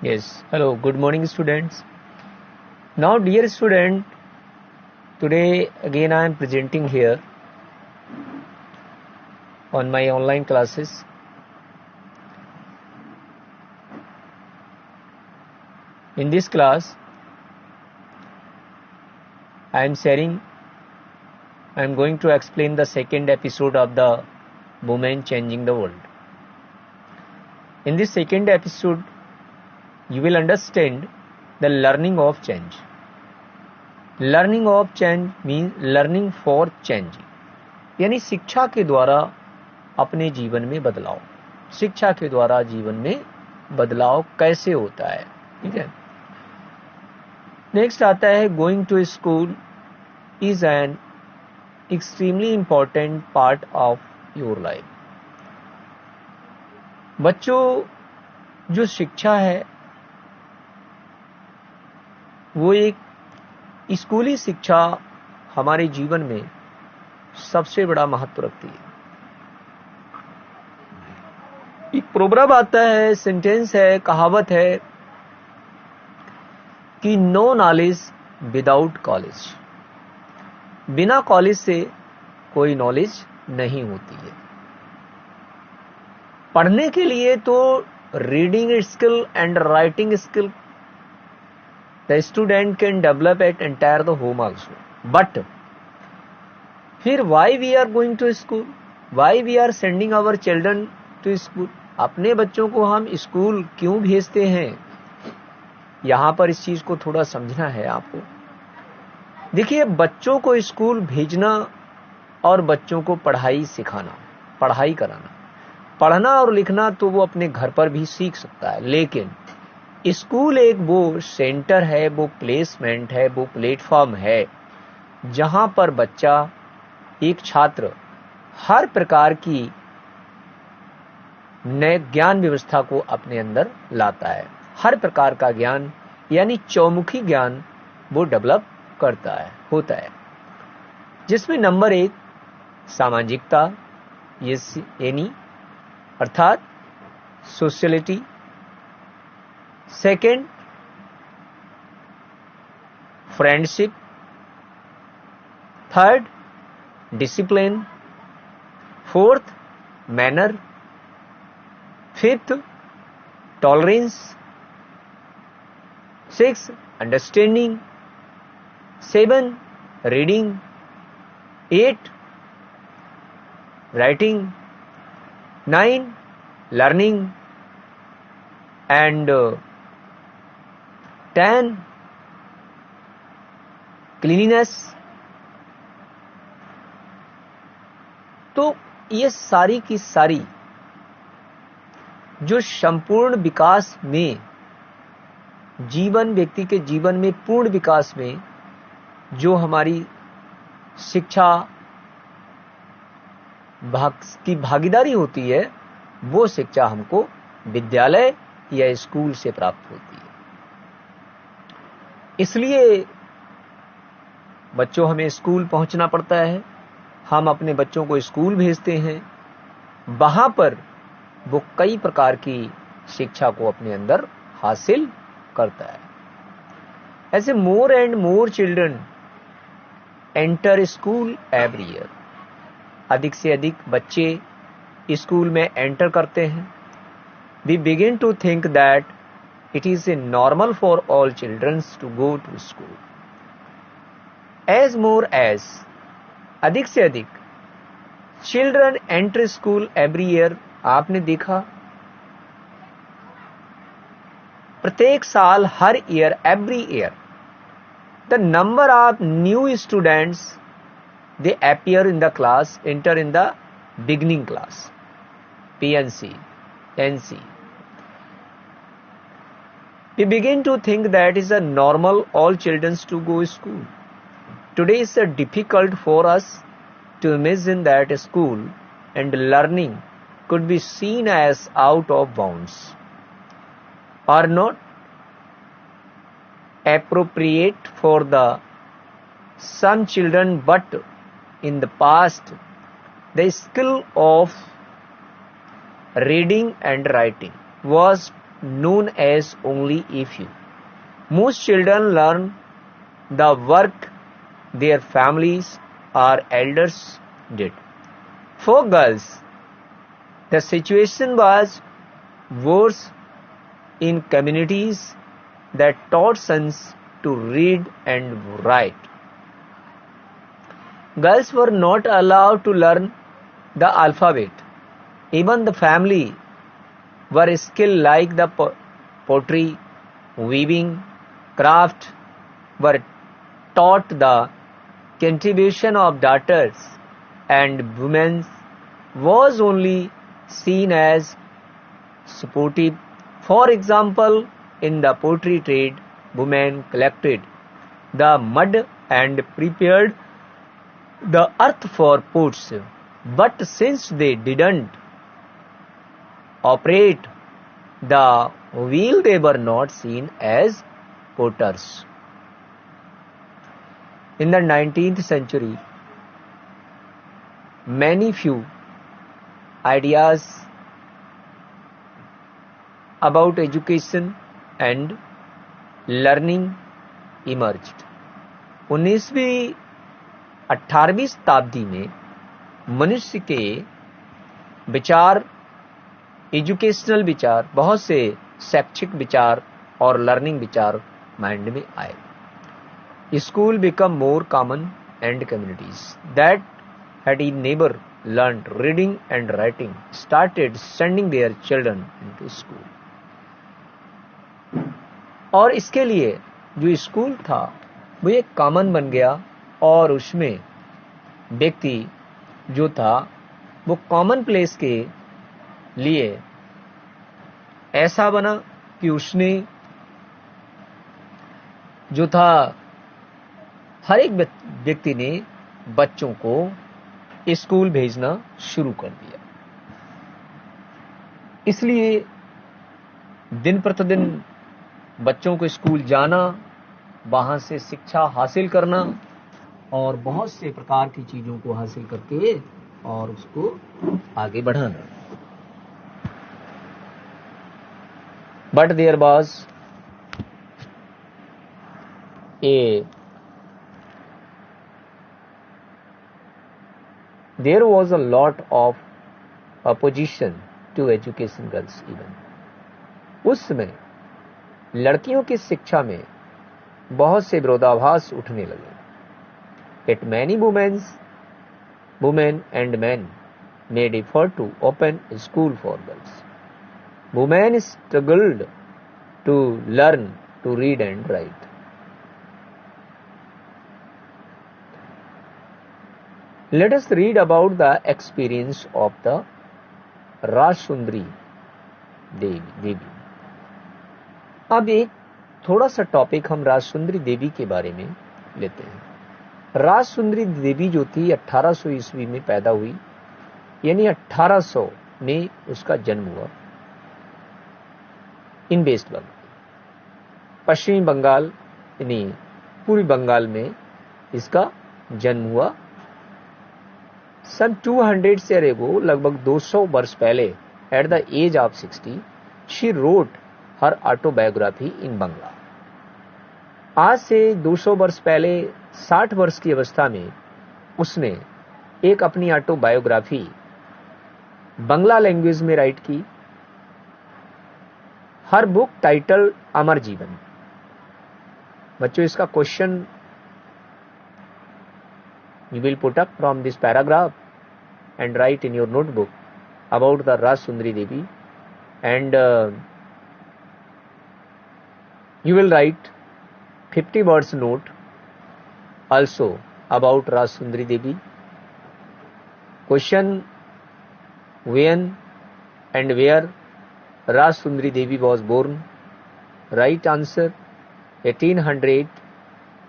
Yes. Hello. Good morning, students. Now, dear student, today again I am presenting here on my online classes. In this class, I am going to explain the second episode of the Women Changing the World. In this second episode, you will understand the learning of change. Learning of change means learning for change. यानी शिक्षा के द्वारा अपने जीवन में बदलाव. शिक्षा के द्वारा जीवन में बदलाव कैसे होता है, ठीक है. नेक्स्ट आता है going to school is an extremely important part of your life. बच्चों, जो शिक्षा है वो एक स्कूली शिक्षा हमारे जीवन में सबसे बड़ा महत्व रखती है. एक प्रोवर्ब आता है, सेंटेंस है, कहावत है कि नो नॉलेज विदाउट कॉलेज. बिना कॉलेज से कोई नॉलेज नहीं होती है. पढ़ने के लिए तो reading skill and writing skill the student can develop at entire the home also. But फिर why we are going to school? Why we are sending our children to school? अपने बच्चों को हम स्कूल क्यों भेजते हैं? यहां पर इस चीज को थोड़ा समझना है आपको. देखिए, बच्चों को स्कूल भेजना और बच्चों को पढ़ाई सिखाना, पढ़ाई कराना, पढ़ना और लिखना तो वो अपने घर पर भी सीख सकता है. लेकिन स्कूल एक वो सेंटर है, वो प्लेसमेंट है, वो प्लेटफॉर्म है जहां पर बच्चा, एक छात्र हर प्रकार की नए ज्ञान व्यवस्था को अपने अंदर लाता है. हर प्रकार का ज्ञान यानी चौमुखी ज्ञान वो डेवलप करता है, होता है, जिसमें नंबर 1 सामाजिकता, यानी अर्थात sociality. Second friendship. Third discipline. Fourth manner. Fifth tolerance. 6 understanding. 7 reading. 8 writing. 9 learning. And 10 cleanliness. तो ये सारी की सारी जो संपूर्ण विकास में, जीवन, व्यक्ति के जीवन में पूर्ण विकास में जो हमारी शिक्षा की भागीदारी होती है, वो शिक्षा हमको विद्यालय या स्कूल से प्राप्त होती है. इसलिए बच्चों, हमें स्कूल पहुंचना पड़ता है. हम अपने बच्चों को स्कूल भेजते हैं. वहां पर वो कई प्रकार की शिक्षा को अपने अंदर हासिल करता है. ऐसे more and more children enter school every year. अधिक से अधिक बच्चे स्कूल में एंटर करते हैं. We begin to think that it is a normal for all children to go to school. As more as अधिक से अधिक children enter school every year. आपने देखा प्रत्येक साल, हर year, every year, the number of new students they appear in the class, enter in the beginning class, PNC, NC. We begin to think that is a normal all children to go school. Today is difficult for us to imagine that school and learning could be seen as out of bounds or not appropriate for the some children. But in the past, the skill of reading and writing was known as only a few. Most children learn the work their families or elders did. For girls, the situation was worse in communities that taught sons to read and write. Girls were not allowed to learn the alphabet. Even the family were skilled like the pottery, weaving, craft were taught. The contribution of daughters and women was only seen as supportive. For example, in the pottery trade, women collected the mud and prepared the earth for pots, but since they didn't operate the wheel, they were not seen as potters. In the 19th century, many few ideas about education and learning emerged. 19वीं 18वीं शताब्दी में मनुष्य के विचार, educational विचार, बहुत से शैक्षिक विचार और लर्निंग विचार माइंड में आए. School become more common and communities that had never learned reading and writing started sending their children into school. और इसके लिए जो स्कूल था वो एक कॉमन बन गया और उसमें व्यक्ति जो था वो कॉमन प्लेस के लिए ऐसा बना कि उसने जो था हर एक व्यक्ति ने बच्चों को स्कूल भेजना शुरू कर दिया. इसलिए दिन प्रतिदिन बच्चों को स्कूल जाना, वहां से शिक्षा हासिल करना और बहुत से प्रकार की चीजों को हासिल करके और उसको आगे बढ़ाना. But there was a lot of opposition to education girls even. उस समय लड़कियों की शिक्षा में बहुत से विरोधाभास उठने लगे. Yet many women and men made effort to open a school for girls. Women struggled to learn to read and write. Let us read about the experience of the राजसुंदरी देवी. अब एक थोड़ा सा टॉपिक हम राजसुंदरी देवी के बारे में लेते हैं. राजसुंदरी देवी जो थी 1800 ईस्वी में पैदा हुई, यानी 1800 में उसका जन्म हुआ इन वेस्ट बंगाल, पश्चिमी बंगाल यानी पूर्वी बंगाल में इसका जन्म हुआ. सन 200 से अरेगो लगभग 200 वर्ष पहले, at the age of 60, she wrote her autobiography in Bangla. आज से 200 वर्ष पहले 60 वर्ष की अवस्था में उसने एक अपनी ऑटोबायोग्राफी बंगला लैंग्वेज में राइट की. हर बुक टाइटल अमर जीवन. बच्चों, इसका question you will put up from this paragraph and write in your notebook about the Rajsundari Devi, and you will write 50 words note also about Rajsundari Devi. Question: when and where Rajsundari Devi was born? Right answer: 1800.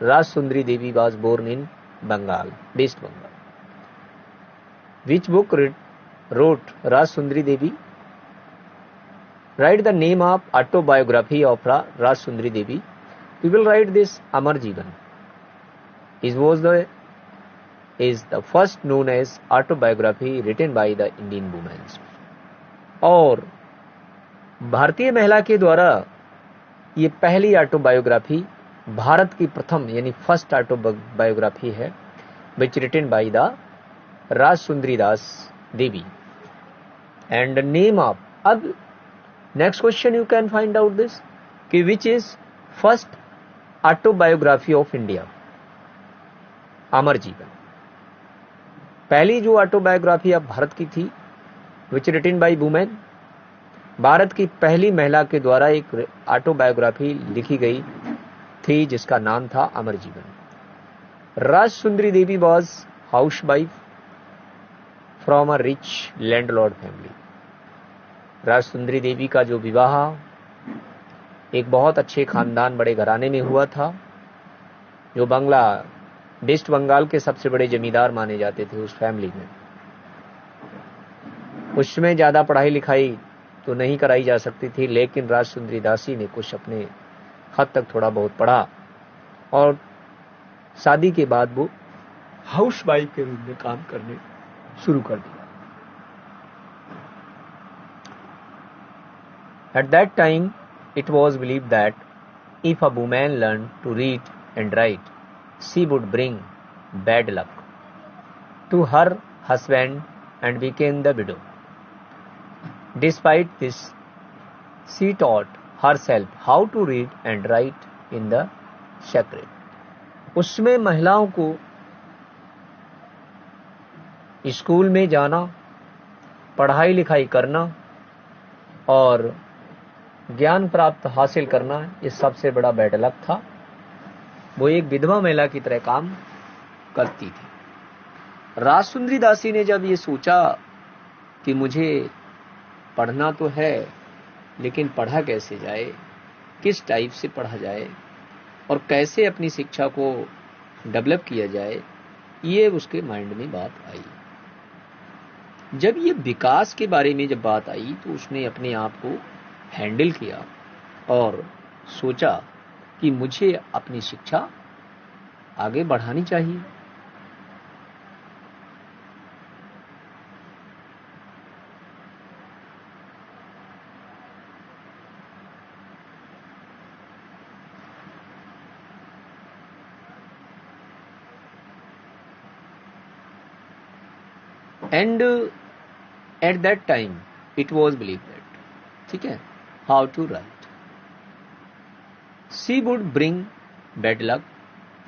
Rajsundari Devi was born in Bengal, West Bengal. Which book wrote Rajsundari Devi? Write the name of autobiography of Rajsundari Devi. We will write this Amar Jeevan. Is the first known as autobiography written by the Indian women. और भारतीय महिला के द्वारा ये पहली autobiography, Bharat की प्रथम यानी फर्स्ट ऑटोबायोग्राफी है, which written by the Rajsundari Das Devi and name of. अब next question you can find out this कि which is first autobiography of India. Amar Jiban, पहली जो ऑटोबायोग्राफी अब भारत की थी, which written by women, Bharat की पहली महिला के द्वारा एक ऑटोबायोग्राफी लिखी गई थी जिसका नाम था Amar Jiban. Rajsundari Devi was housewife from a rich landlord family. Rajsundari Devi का जो विवाह एक बहुत अच्छे खानदान, बड़े घराने में हुआ था, जो वेस्ट बंगाल के सबसे बड़े जमींदार माने जाते थे उस फैमिली में। उसमें ज्यादा पढ़ाई लिखाई तो नहीं कराई जा सकती थी, लेकिन राजसुंदरी दासी ने कुछ अपने हद तक थोड़ा बहुत पढ़ा और शादी के बाद वो हाउस वाइफ के रूप में काम करने शुरू कर दिया। Eight that time it was believed that if a woman learned to read and write, she would bring bad luck to her husband and became the widow. Despite this, she taught herself how to read and write in the sacred. उसमें महिलाओं को school में जाना, पढ़ाई लिखाई करना और ज्ञान प्राप्त हासिल करना, ये सबसे बड़ा बैड लक था। वो एक विधवा महिला की तरह काम करती थी। राजसुंदरी दासी ने जब ये सोचा कि मुझे पढ़ना तो है, लेकिन पढ़ा कैसे जाए, किस टाइप से पढ़ा जाए और कैसे अपनी शिक्षा को डेवलप किया जाए, ये उसके माइंड में बात आई। जब ये विकास के बारे में जब बात आई तो उसने अपने आप को हैंडल किया और सोचा कि मुझे अपनी शिक्षा आगे बढ़ानी चाहिए। And at that time it was believe that, ठीक है, how to write she would bring bad luck,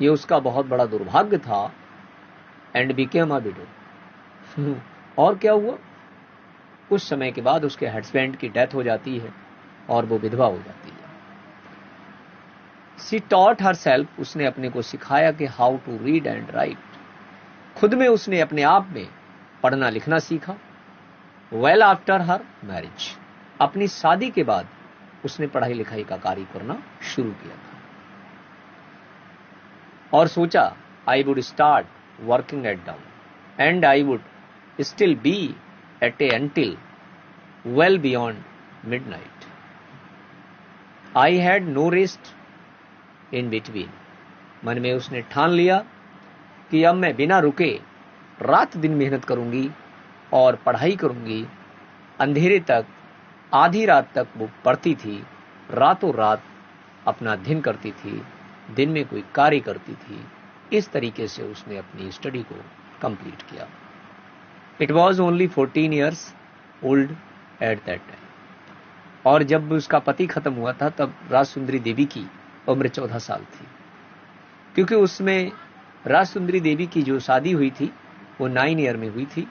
ये उसका बहुत बड़ा दुर्भाग्य था। एंड बिकेम अ विडो, और क्या हुआ, कुछ समय के बाद उसके हस्बैंड की डेथ हो जाती है और वो विधवा हो जाती है। शी टॉट हर सेल्फ, उसने अपने को सिखाया कि how to read and write, खुद में उसने अपने आप में पढ़ना लिखना सीखा। वेल आफ्टर हर मैरिज, अपनी शादी के बाद उसने पढ़ाई लिखाई का कार्य करना शुरू किया था और सोचा I would start working at dawn and I would still be at a until well beyond midnight. I had no rest in between, मन में उसने ठान लिया कि अब मैं बिना रुके रात दिन मेहनत करूंगी और पढ़ाई करूंगी। अंधेरे तक, आधी रात तक वो पढ़ती थी, रातों रात अपना अध्ययन करती थी, दिन में कोई कार्य करती थी। इस तरीके से उसने अपनी स्टडी को कंप्लीट किया। It was only 14 years old at that time, और जब उसका पति खत्म हुआ था तब राजसुंदरी देवी की उम्र 14 साल थी, क्योंकि उसमें राजसुंदरी देवी की जो शादी हुई थी वो 9 ईयर में हुई थी।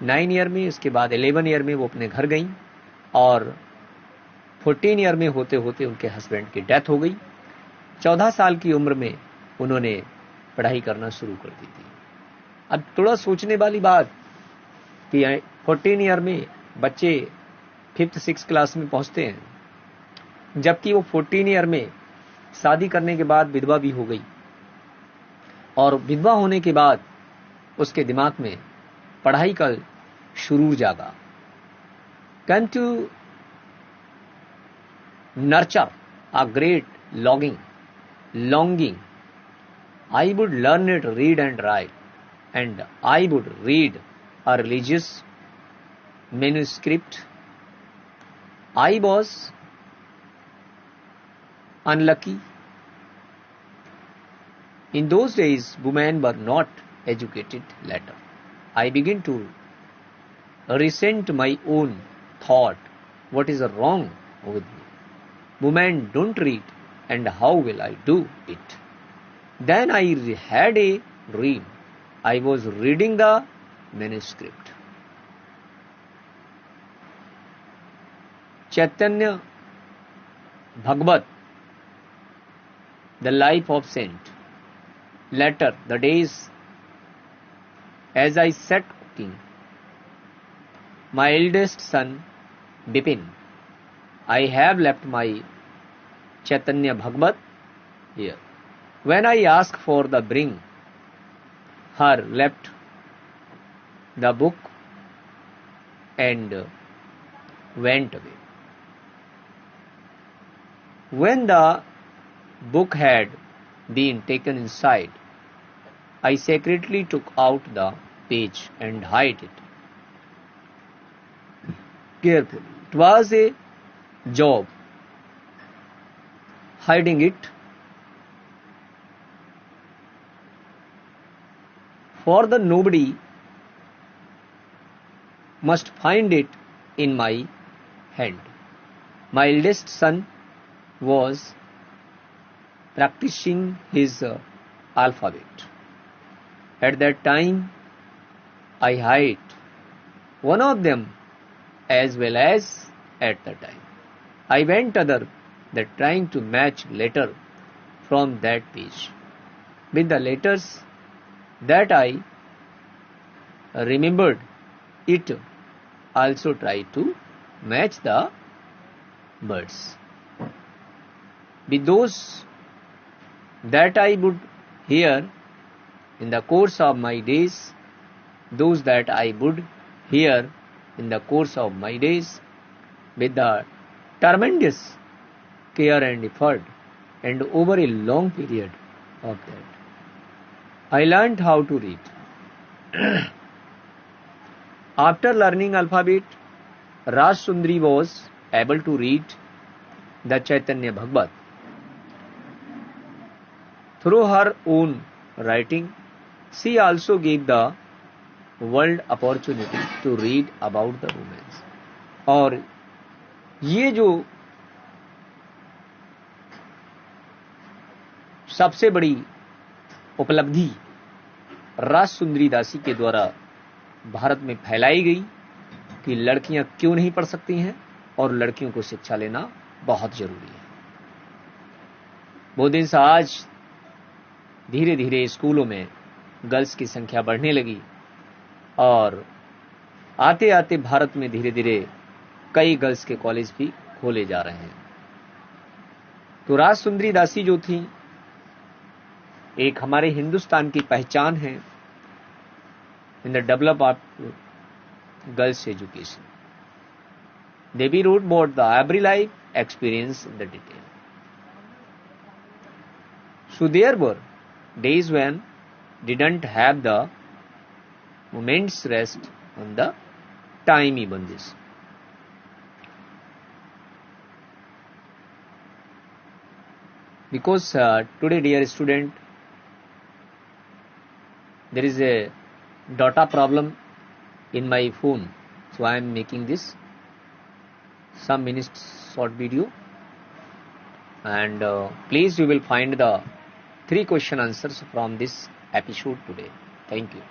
9 ईयर में, इसके बाद 11 ईयर में वो अपने घर गई और 14 ईयर में होते होते उनके हस्बैंड की डेथ हो गई। 14 साल की उम्र में उन्होंने पढ़ाई करना शुरू कर दी थी। अब थोड़ा सोचने वाली बात कि 14 ईयर में बच्चे 5th 6th क्लास में पहुंचते हैं, जबकि वो 14 ईयर में शादी करने के बाद विधवा भी हो गई और विधवा होने के बाद उसके दिमाग में पढ़ाई का शुरूर जागा। Can to nurture a great longing, I would learn it, read and write, and I would read a religious manuscript I was unlucky. In those days, women were not educated later. I begin to resent my own thought. What is wrong with me? Women don't read, and how will I do it? Then I had a dream. I was reading the manuscript. Chaitanya Bhagavat, the life of saint. Later, the days as I sat cooking, my eldest son Bipin, I have left my Chaitanya Bhagavat here. When I asked for the bring, her left the book and went away. When the book had been taken inside, I secretly took out the page and hid it carefully. It was a job hiding it, for the nobody must find it in my hand. My eldest son was practicing his alphabet. At that time, I hid one of them as well as at the time. I went other that trying to match letter from that page with the letters that I remembered. It also tried to match the words with those that I would hear in the course of my days, those that I would hear in the course of my days, with the tremendous care and effort, and over a long period of that, I learned how to read. After learning alphabet, Raj Sundari was able to read the Chaitanya Bhagavat. Through her own writing, she also gave the world opportunity to read about the romance. और ये जो सबसे बड़ी उपलब्धि राज सुंदरी दासी के द्वारा भारत में फैलाई गई कि लड़कियां क्यों नहीं पढ़ सकती हैं और लड़कियों को शिक्षा लेना बहुत जरूरी है। वो दिन से आज धीरे धीरे स्कूलों में गर्ल्स की संख्या बढ़ने लगी और आते आते भारत में धीरे धीरे कई गर्ल्स के कॉलेज भी खोले जा रहे हैं। तो राज सुंदरी दासी जो थी, एक हमारे हिंदुस्तान की पहचान है in the develop of girls education. They be wrote about the every life experience in the detail. So there were days when didn't have the moments rest on the time even this. Because today, dear student, there is a data problem in my phone, so I am making this some minutes short video, and please you will find the 3 question answers from this episode today. Thank you.